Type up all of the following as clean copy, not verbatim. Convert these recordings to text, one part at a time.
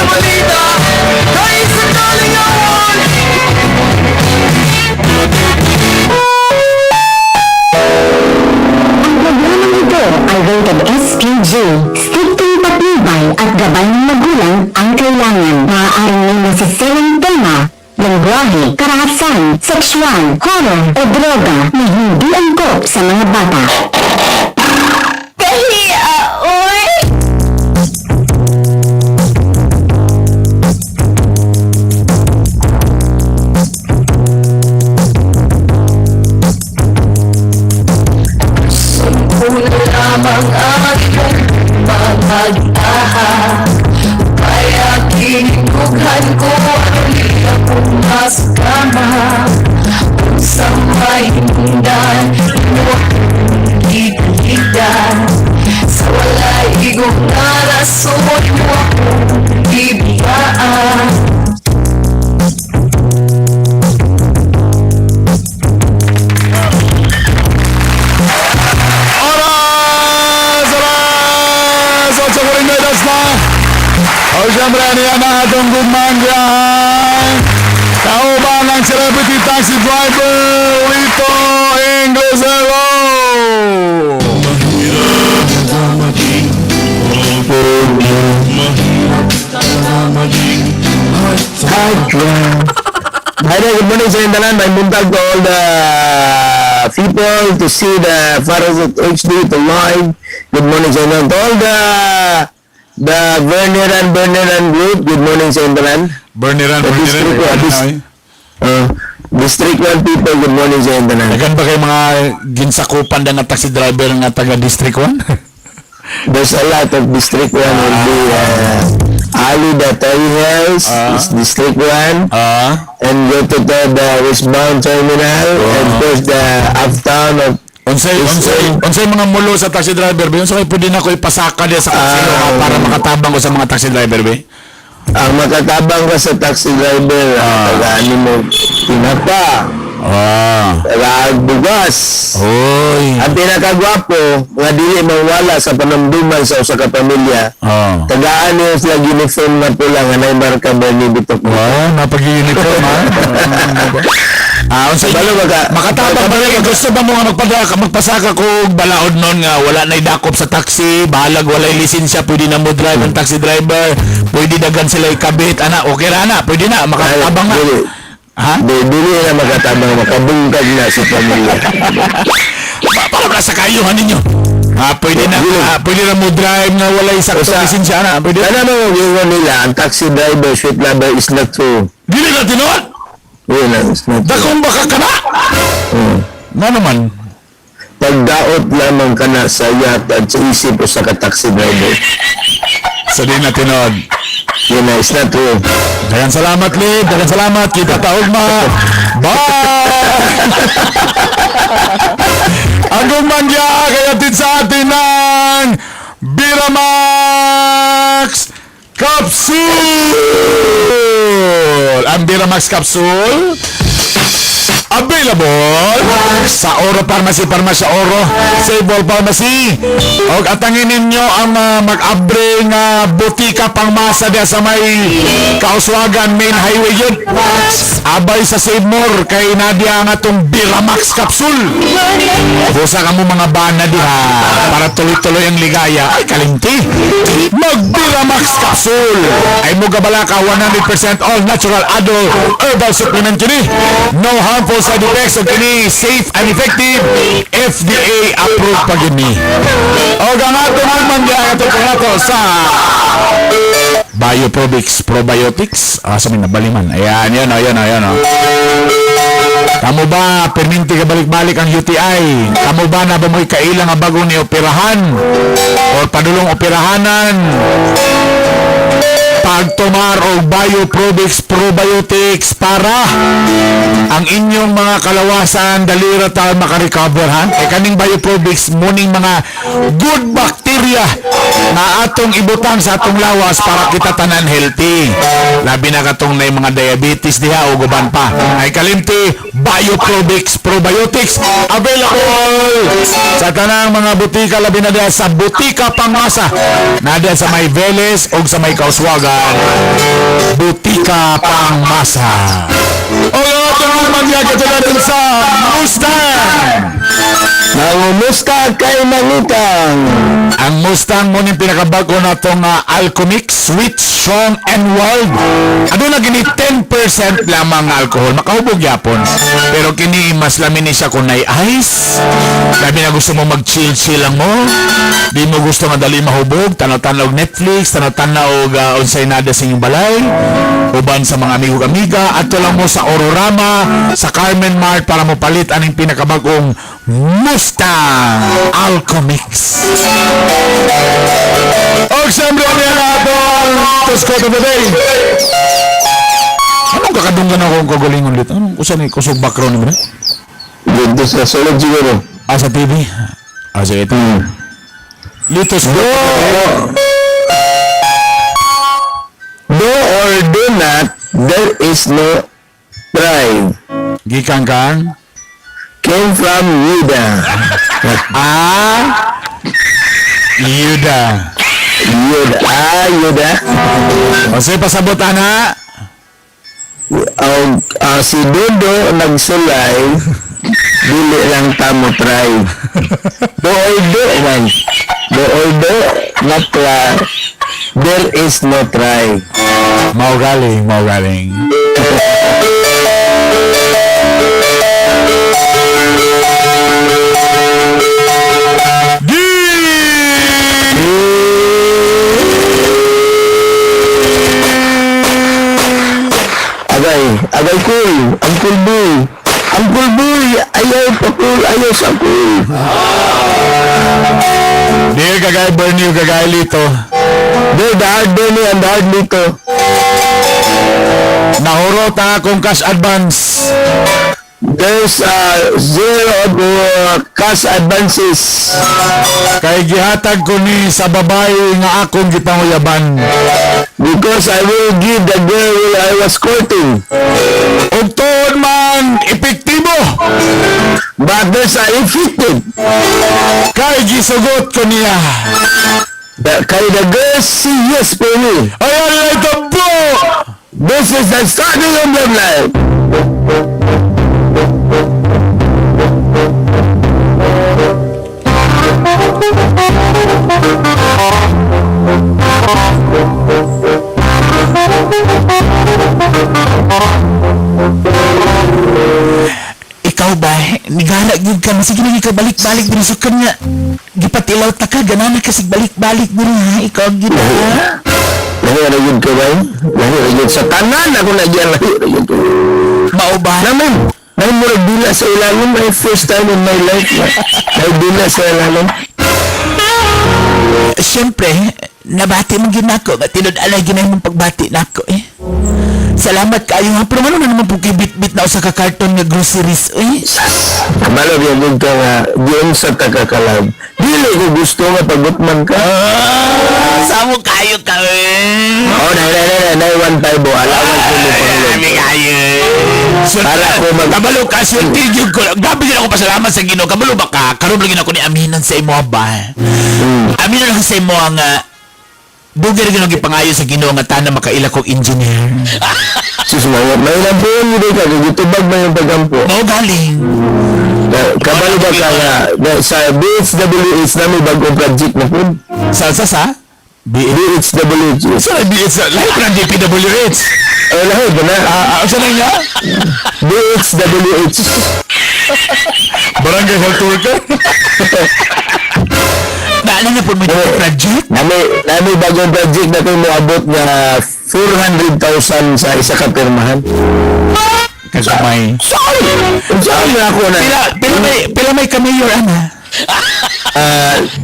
manita kahit sakaling awan. Ang programang ito ay rated SPG. Strictong patnubay at gabay ng magulang ang kailangan. Maaaring may nasasayang tema, lengguwahe, karahasan, sexual, horror o droga na hindi angkop sa mga bata. Kahiya, oy! Una lamang aking magtahan, kaya kinughan ko ang liya kong maskama. Kung sa may hindan, mo akong gigitan, sa walay igong narason mo akong bibiyaan. O siyempre, niyan ang atong gumanggang kaubang ang celebrity taxi driver Lito Inglesero. Hi there, good morning sa Indalan. May buntag to all the people to see the Farazat HD to live. Good morning sa Indalan. To all the Berneran group, good morning sa Indalan. Berneran. District 1 people, good morning sa Indalan. Nagan ba kayo mga ginsakupan na taxi driver nga taga District 1? There's a lot of District 1 will be Ali the Toy Hills is District 1 and go to the westbound terminal and first the uptown of Unsay mga mulo sa taxi driver ba? Unsay pwede na ko ipasaka diya sa kasino para makatabang ko sa mga taxi driver ba? ang makatabang ka sa taxi driver tagaan mo tinapa tagaan bugas ang pinakagwapo nga dili mawala sa panamduman sa usa ka pamilya tagaan niyo sila uniform na pula nga nay marka Bernie Bitok napag-uniform unsay makatabang ba rin gusto ba mo nga magpasaka ko balaod nun nga wala na idakop sa taxi bahalag walay lisensya pwede na mo drive ang taxi driver pwede dagan sila ikabit okay ra na pwede na makatabang na dili na makatabang makabungkag na sa pamilya para na sa kayuhan ninyo pwede na mo drive na walay sakto lisensya na pwede ano mo yung nila ang taxi driver sweet lover is not true dili na tinuod is not true dakong baka ka na na naman pagdaot lamang ka na sa yat at sa isip o sa ka-taxi driver so di na tinod yun na is not true dagan salamat Lid dagan salamat kita taog ma bye ang gumangya kaya din sa atin ng Biramax Capsule ang Biramax Capsule available sa Oro Pharmacy, Pharmacia Oro, Sable Pharmacy. O atangin ninyo ang mag-abre nga butika pangmasa diya sa may Kauswagan Main Highway yun. Abay sa Save More kay Nadia nga itong Biramax Capsule. Busa ka mo mga bana diha para tuloy-tuloy ang ligaya. Ay kalimti. Mag-Biramax Capsule. Ay mo gabala ka 100% all natural adult herbal supplement kini. No harmful side effects of kini safe and effective FDA approved pag ini o gangato naman diya ito po sa Bioprobics Probiotics sa mga nabaliman ayan kamo ba perminti ka balik-balik ang UTI kamo ba na ba mo'y kailang nga bago ni operahan o padulong operahanan pagtumar o Bioprobics Probiotics para ang inyong mga kalawasan dalira tayo makarecover ha kaning Bioprobics muning mga good bacteria na atong ibutang sa atong lawas para kita tanan healthy labi na katong na mga diabetes diha o guban pa ay kalimti Bioprobics Probiotics available sa tanang mga butika labi na diha sa butika pangmasa na diha sa may Veles o sa may Kauswagan Butika Pangmasa. O tulong magyagad natin sa Mustang. Mangumusta kay Mangutang. Ang Mustang mo yung pinakabago na itong Alcomix, Sweet, Strong, and Wild. Ano na gini 10% lamang alcohol. Makahubog yapon. Pero kini mas lamin ni siya kung na ice. Labi na gusto mo mag-chill-chill lang mo. Di mo gusto nga dali mahubog. Tanaw-tanaw Netflix, tanaw-tanaw unsay nada sa inyong balay. Uban sa mga amigo-amiga. At lang mo sa Aurorama, sa Carmen Mart para mo palit aning pinakabagong Mustang Alcomix. O siyempre ang yan natin Tuscot of the Day. Anong kakadunggan akong kagalingon dito? Anong usan ni kusog background mo na? Dito sa solid siguro. Sa TV? Sige ito. Litos Do or do not, there is no try. Gikan kang Came from Yuda. Yuda. Yuda. O sige pasabot na. Si Dodo nagsulay, dili lang tamo try. Do or do man. Do or do, not try. There is no try. Mau galing. Agay cool. Uncle Boy, ayaw pa cool, ayaw sa cool. Dear Gagay Bernie, Gagay Lito. The hard Benny and the hard Lito. Nahurot akong cash advance. There's zero of cash advances. Kay gihatag ko ni sa babae nga akong gipanguyaban. Because I will give the girl I was courting. Ug tuod man epektibo. But there's effective. Kay gisugot ko niya. Kay the girl see yes for me. Ayan lang ito po. This is the starting of their life. Ikaw ba, nigala gyud ka, sige na ikaw balik-balik din sa kanya. Gipatilaw ta ka, ganana kasi balik-balik din ha, ikaw gyud ha. Lahir yun ka ba? Lahir yun sa tanan ako na dyan. Lahir yun ka. Mao ba? Naman mo nagdila sa ilalim. My first time in my life. Nagdila sa ilalim. Siyempre, nabati mong ginako, matinod alay ginay mong pagbati nako eh. Salamat kayo ha, pero ano na naman po kibit-bit na sa kakarton nga groceries eh. Kamalog yun ka nga, diyon sa takakalag. Dili ko gusto nga pagutman ka. Samo kayo ka eh. Oo, na 1.5 o. Alawan ko mo pang Kami kayo. Para ko Kabalo ka, sultig ko. Gabi din ako pasalamat sa Ginoo. Kabalo ba ka? Karoon lang ako ni aminan sa imo ba? Aminan lang sa imo nga dugay rin gipangayo sa Ginoo nga tanan makaila kong engineer. Susumaya, may lampuan mo ka. Gitubag mo yung pagkampo. Mao galing. Kabalo ba ka nga, sa BHWH na may bagong project na po. Sa? BHWH. Sa lahat ng DPWH. Lahat ba na? Saan na niya? BHWH. Barangay Health Worker. Naalala na po mo yung project? Nami bagong project na kung moabot nga 400,000 sa isa ka pirmahan. Kasamay. Saan na ako na? Pila may kamayor ana?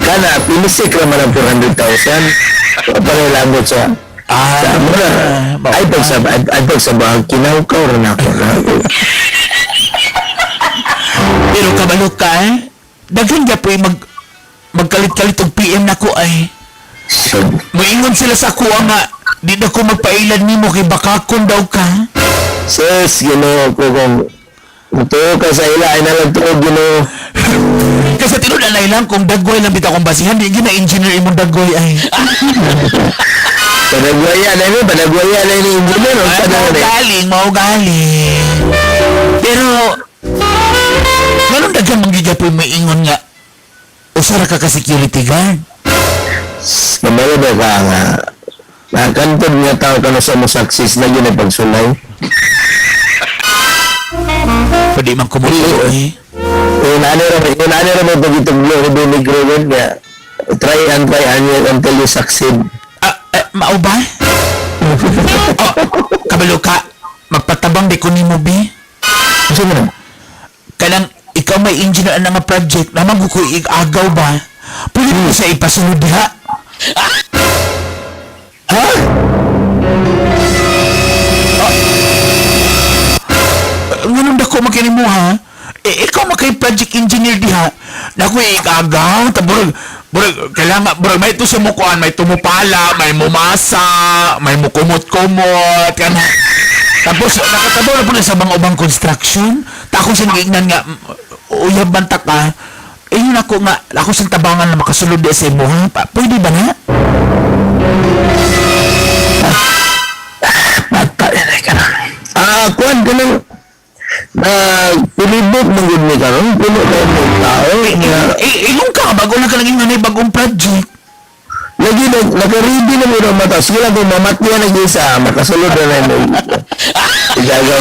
Kana, pinisik naman ang 400,000. Parelamot sa... sa mo na. Ay pagsabahag, kinaukaw rin ako na. Pero kabalo ka eh. Daghan ka po magkalit-kalit og PM na ko ay. Moingon sila sa kuha nga, di na ko magpailan nimo kay bakakon daw ka. Sis, ginoo ko kung tuo ka sa ila, ay nalagtuog ginoo. Kasi tinulalay lang kung dagoy lang bita kong basihan, di gina engineer imong dagoy ay. Panagwaya na ini, panagwaya na ini engineer. O sa na ni? Mao galing. Pero, ganun dagang manggigapoy may ingon nga, usara ka ka security guard. Kamalo ba ka nga? Nakantod nga tao ka na sa mo success na yun ay pagsulay. Pwede man kumulo eh. Yun ano rin mo pag-ituglo ko doon ni Grogan nga. Try until you succeed. Mao ba? Oh, kabalo ka, magpatabang di ko ni mo, bi. Kasi mo? Kanang ikaw may engineer na nga project, naman ko agaw ba? Pwede mo sa ipasunod diha. Ha? Nganong dako makini mo ha? Ikaw makay project engineer diha. Naku igagaw, taburag kailangan burag may ito sa mukuan, may tumupala, may mumasa, may mukumot-kumot, kana. Tapos nakatabo na po na sa mga ubang construction. Tako sa nagignan nga uyab banta ka. Yun ako nga, ako sa tabangan na makasulod di sa imo ha. Pwede ba na? Kuan ka nang pilibot ng good ni karon, puno na yung tao nga Ilong ka, bago na ka naging nanay bagong project. lagi naka-ready na mo ng mata. Sige lang kung mamatya na isa, makasulod na na yung igagaw.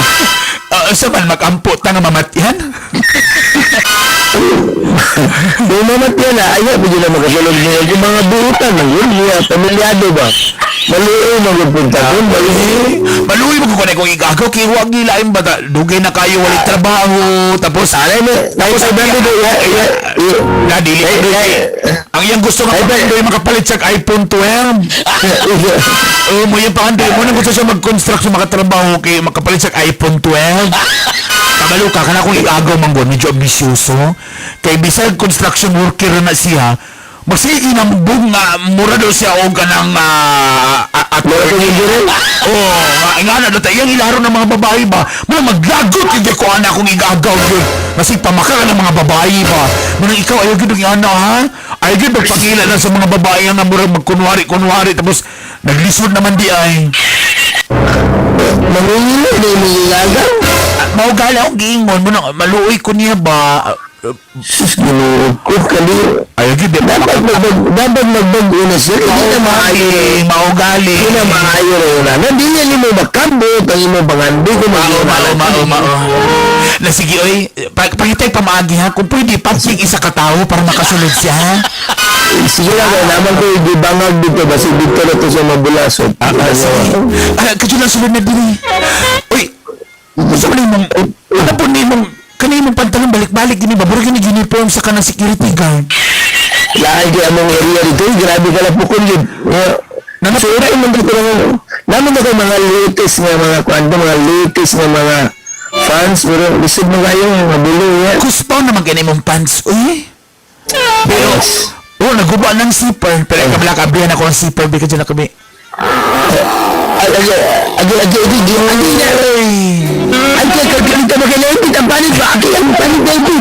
Sa man, mag-ampo ta nga mamatyan? Kung mamatya na, ayaw pa dyan na makasulod niya. Yung mga buutan ng yun, niya, pamilyado ba? Maluoy magpunta doon, Maluwi mo ko na kung igagaw, kaya huwag nilain ba? Dugay na kayo, walit trabaho, tapos... Tapos ay bando doon, Nadili ko doon. Ang iyang gusto nga pakandoy makapalit sa iPhone 12. Mo yung pakandoy mo, nang gusto siya mag-construct sa makatrabaho, kaya makapalit sa iPhone 12. Kabalo ka, kana kung igagaw manggon, medyo ambisyoso. Kay bisag construction worker na siya, magsige na bug nga mura daw siya o ganang attorney. Nga na dito, yung ilaro ng mga babae ba, maglagot yung ko anak kung igagaw yun. Kasi pamaka ng mga babae ba. Manang ikaw, ayaw gid yung ana ha? Ayaw gid magpakila na sa mga babae nga na mura magkunwari, tapos naglisod naman di ay. Mangingilo, hindi mo igagaw. Maugala akong giingon mo na, maluoy ko niya ba? Sus, ginukot ka niyo. Ayaw gid, Dapat magbago na siya. Hindi na maayo. Maugali. Hindi na maayo na yun. Hindi niya mo makambot. Ang imo bangandi ko Mao. Na sige, oy, pangitay pamaagi ha, kung pwede, pagsig isa katao para makasunod siya, ha? Sige lang, naman ko ibibangag dito. Basi dito na to sa mabulasot. Kadyo lang sunod na din eh. Uy, gusto mo na yung ano po na yung kanina yung pantalon balik-balik din ba? Burag yung uniform sa kanang security guard. Lahat yung among area dito. Grabe ka lang pukul yun. Sura yung mga kurang. Naman ako mga latest nga mga kwento, mga latest nga mga fans. Pero lisod mo kayo, mabulo yan. Kuspaw naman ganyan mong pants, uy. Pero, naguba ng zipper. Pero kabla-kablihan ako ang zipper, bigyan dyan na kami. Kagalit ka magalipit. Ang panit ba? Ang panit na ito.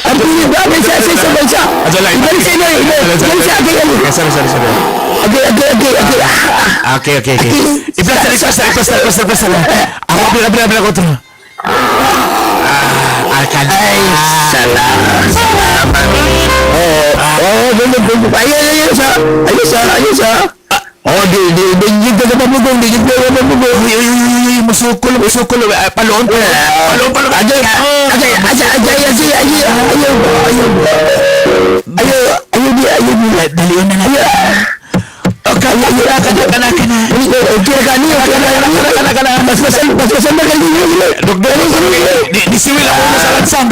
Ang panit ba? May sa bansa. Ibalik sa inyo. Ibalik sa akin. Sorry. Okay. Iplas lang. Ako, bila ko ito. Ay, salamat. Ayos sa. Digit ka sa pamugong. Uy, musukol. Paloon. Ayaw. Dalion na natin. Nisiwil ako sa lansang.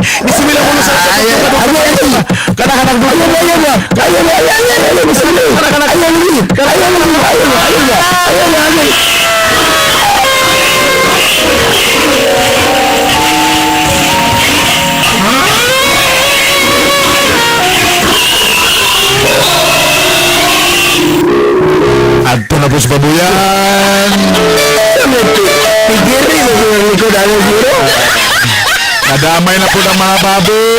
Adto na po sa babuyan. Nadamay na po ng mga baboy.